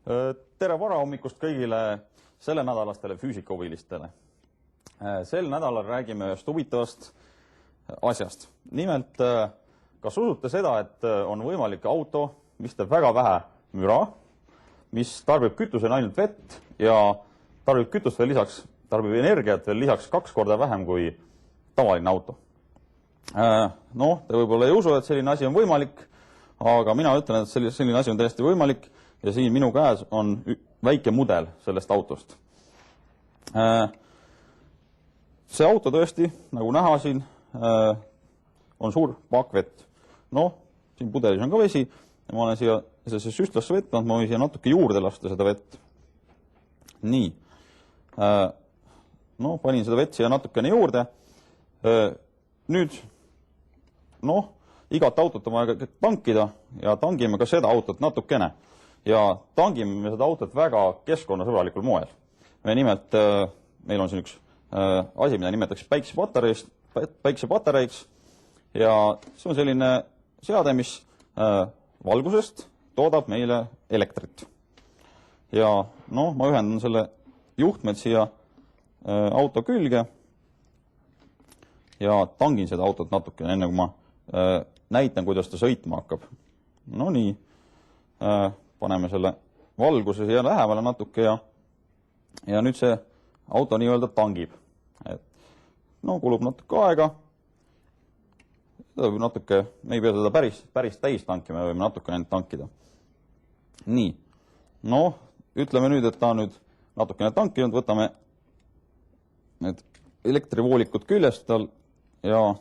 Tere varahommikust kõigile sellenädalastele füüsikahuvilistele. Sel nädalal räägime ühest huvitavast asjast. Nimelt, kas usute seda, et on võimalik auto, mis teeb väga vähe müra, mis tarbib kütusena ainult vett ja tarbib kütust veel lisaks, tarbib energiat veel lisaks 2 korda vähem kui tavaline auto. Noh, te võib-olla ei usu, et selline asi on võimalik, aga mina ütlen, et selline asi on täiesti võimalik ja siin minu käes on väike mudel sellest autost. See auto tõesti, nagu näha siin, on suur pakk vett. Noh, siin pudelis on ka vesi ja ma olen siia süstlasse vett andnud, ma võin siia natuke juurde lasta seda vett. Nii. No, panin seda vett siia natukene juurde. Nüüd, noh, igat autot on vaja tankida ja tangime ka seda autot natukene. Ja tangime seda autot väga keskkonnasõbralikul moel. Nimelt, meil on siin üks asi, mida nimetatakse päiksepatareiks ja see on selline seade, mis valgusest toodab meile elektrit. Ja noh, ma ühendan selle juhtmed siia auto külge ja tangin seda autot natukene, enne kui ma näitan, kuidas ta sõitma hakkab. No nii, paneme selle valguse siia lähemale natuke ja nüüd see auto nii-öelda tangib. No, kulub natuke aega. Natuke, me ei pea seda päris täis tankima, me võime natuke ainult tankida. Nii. No, ütleme nüüd, et ta on nüüd natukene tankinud, võtame need elektrivoolikud küljest tal ja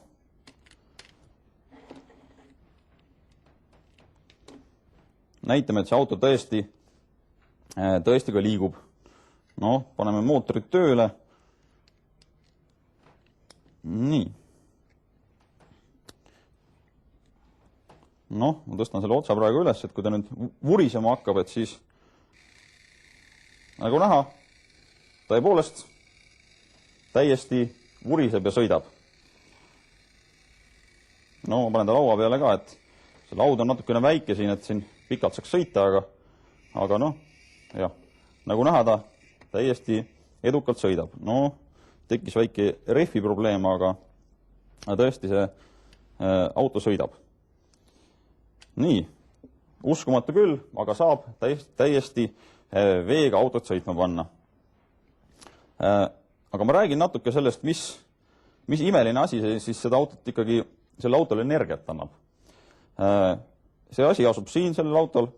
näitame, et see auto tõesti ka liigub. No, paneme mootorid tööle. Nii. Noh, ma tõstan selle otsa praegu üles, et kui ta nüüd vurisema hakkab, et siis nagu näha, tõepoolest täiesti vuriseb ja sõidab. No, ma panen ta laua peale ka, et see laud on natukene väike siin, et siin pikalt saaks sõita, aga noh, jah, nagu näha ta täiesti edukalt sõidab. No, tekkis väike rehvi probleem, aga tõesti see auto sõidab. Nii, uskumatu küll, aga saab täiesti veega autot sõitma panna. Aga ma räägin natuke sellest, mis imeline asi siis seda autot ikkagi, selle autole energiat annab. See asi asub siin sellel autol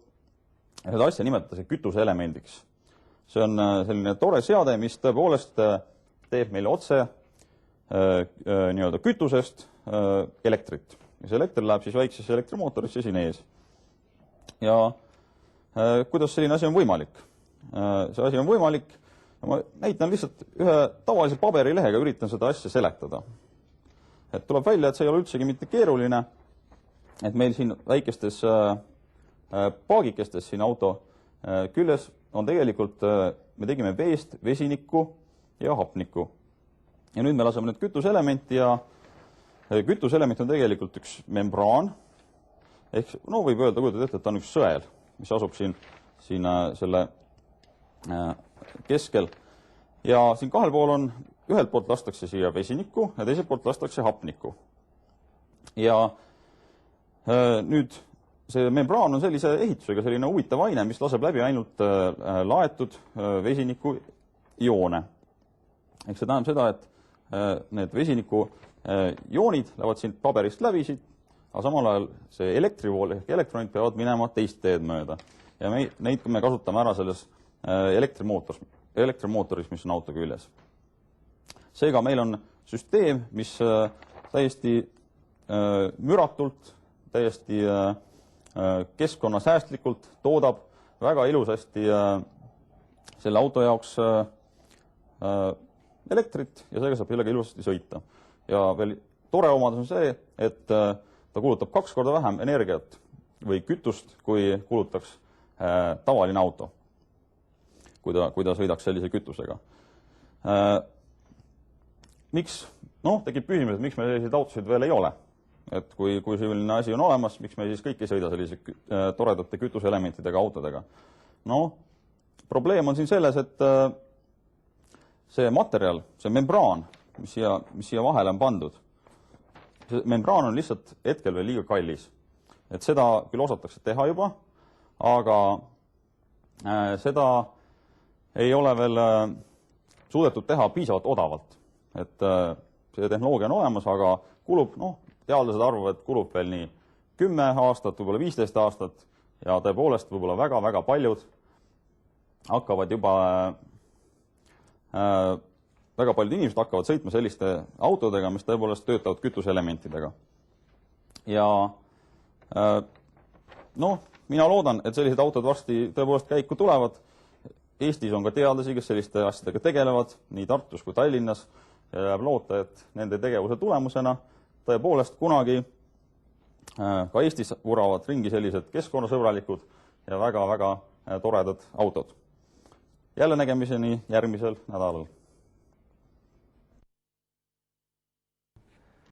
ja seda asja nimetatakse kütuseelemendiks. See on selline tore seade, mis tõepoolest teeb meile otse nii-öelda kütusest elektrit. Ja see elektri läheb siis väiksesse elektrimootorisse siin ees. Ja kuidas selline asi on võimalik? See asi on võimalik, ma näitan lihtsalt ühe tavalise paberilehega, üritan seda asja seletada. Et tuleb välja, et see ei ole üldsegi mitte keeruline, et meil siin väikestes paagikestes siin auto küljes on tegelikult, me tegime veest, vesinikku ja hapnikku. Ja nüüd me laseme need kütuselementi ja kütuselement on tegelikult üks membraan, ehk no võib öelda, et ta on üks sõel, mis asub siin selle keskel. Ja siin kahel pool on, ühelt poolt lastakse siia vesinikku ja teiselt poolt lastakse hapnikku. Ja nüüd see membraan on sellise ehitusega, selline huvitav aine, mis laseb läbi ainult laetud vesiniku ione. Ehk see tähendab seda, et need vesiniku joonid lähevad siin paberist läbi siit, aga samal ajal see elektrivool ehk elektronid peavad minema teist teed mööda. Ja neid me kasutame ära selles elektrimootoris, mis on auto küljes. Seega meil on süsteem, mis täiesti müratult, täiesti keskkonnasäästlikult toodab väga ilusasti selle auto jaoks elektrit ja seega saab jällegi ilusasti sõita. Ja veel tore omadus on see, et ta kulutab 2 korda vähem energiat või kütust, kui kulutaks tavaline auto, kui ta sõidaks sellise kütusega. Miks? Noh, tekib küsimus, et miks me selliseid autosid veel ei ole. Et kui selline asi on olemas, miks me siis kõik ei sõida sellise toredate kütuseelementidega autodega. No, probleem on siin selles, et see materjal, see membraan, mis siia vahele on pandud, see membraan on lihtsalt hetkel veel liiga kallis. Et seda küll osatakse teha juba, aga seda ei ole veel suudetud teha piisavalt odavalt. Et see tehnoloogia on olemas, aga kulub, teadlased arvavad, et kulub veel nii 10 aastat, võib-olla 15 aastat ja tõepoolest võib-olla väga-väga paljud hakkavad juba väga paljud inimesed hakkavad sõitma selliste autodega, mis tõepoolest töötavad kütuseelementidega. Ja mina loodan, et sellised autod varsti tõepoolest käiku tulevad. Eestis on ka teadlasi, kes selliste asjadega tegelevad, nii Tartus kui Tallinnas, ja jääb loota, et nende tegevuse tulemusena tõepoolest kunagi ka Eestis vuravad ringi sellised keskkonnasõbralikud ja väga-väga toredad autod. Jälle nägemiseni järgmisel nädalal.